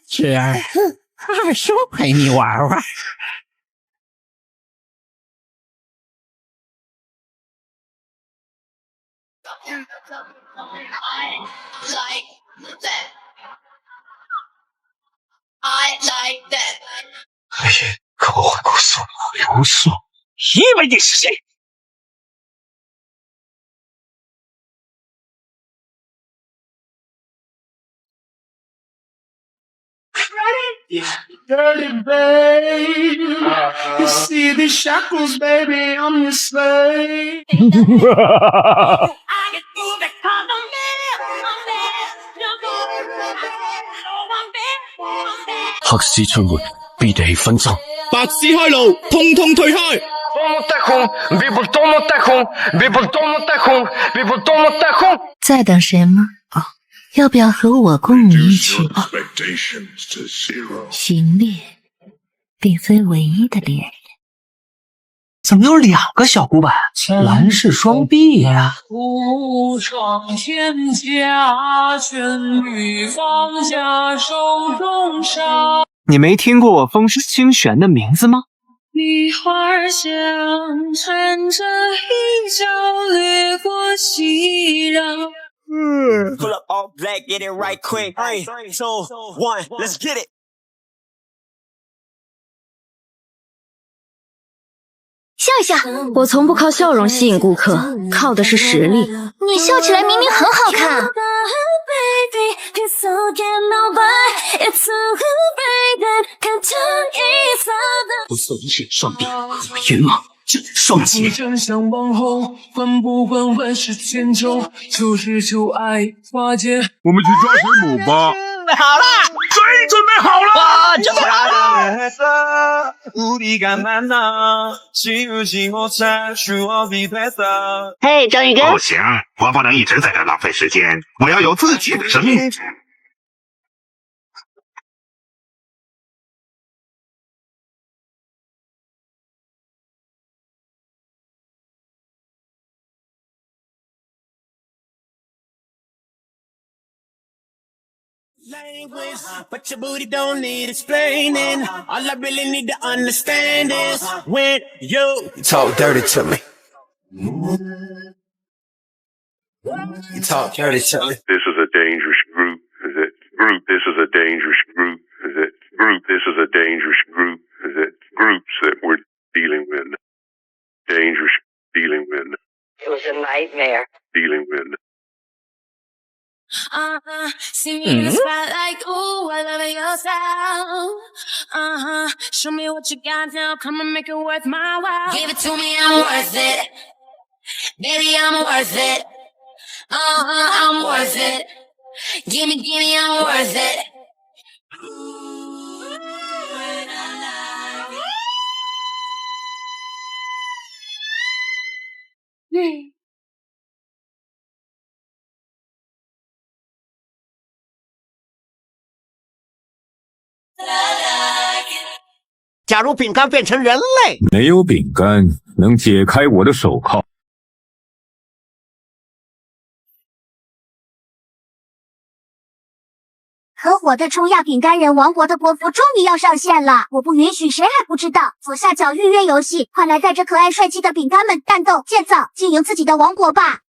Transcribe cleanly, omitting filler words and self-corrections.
侄儿，二叔陪你玩玩。黑爷可不会告诉我刘素，以为你是谁？Dirty babe, you see these shackles, baby, I'm your slave. 黑絲出沒，必地紛爭。白絲開路，通通退開。在等什么？要不要和我共你一起行猎，并非唯一的猎人？怎么有2个小古板？蓝氏双璧呀！无双天下，全欲放下手中沙。你没听过我风诗清玄的名字吗？梨花香，缠着一角掠过熙攘。Pull up all black, get it right quick. 3, 2, 1, let's get it. 笑一笑，我从不靠笑容吸引顾客，靠的是实力。你笑起来明明很好看。不送一切双臂，和云蟒就得双截。真相往后，混不混万事千秋，求是求爱花间。我们去抓水母吧。好了，水准备好了。哇，就来了。嘿，章鱼哥。不行，我不能一直在这浪费时间，我要有自己的生命。Language, but your booty don't need explaining. All I really need to understand is when you talk dirty to me. You talk dirty to me. This is a dangerous group. Is it? Group, this is a dangerous group. Is it? Group, this is a dangerous group. Is it? Groups that we're dealing with. Dangerous dealing with. It was a nightmare. Dealing with. See me in the spotlight, ooh, I love your style. Show me what you got now, come and make it worth my while. Give it to me, I'm worth it. Baby, I'm worth it. I'm worth it. Give me, I'm worth it. Mm. 假如饼干变成人类，没有饼干能解开我的手铐。可火的冲亚饼干人王国的国服终于要上线了，我不允许谁还不知道。左下角预约游戏，快来带着可爱帅气的饼干们战斗建造，经营自己的王国吧！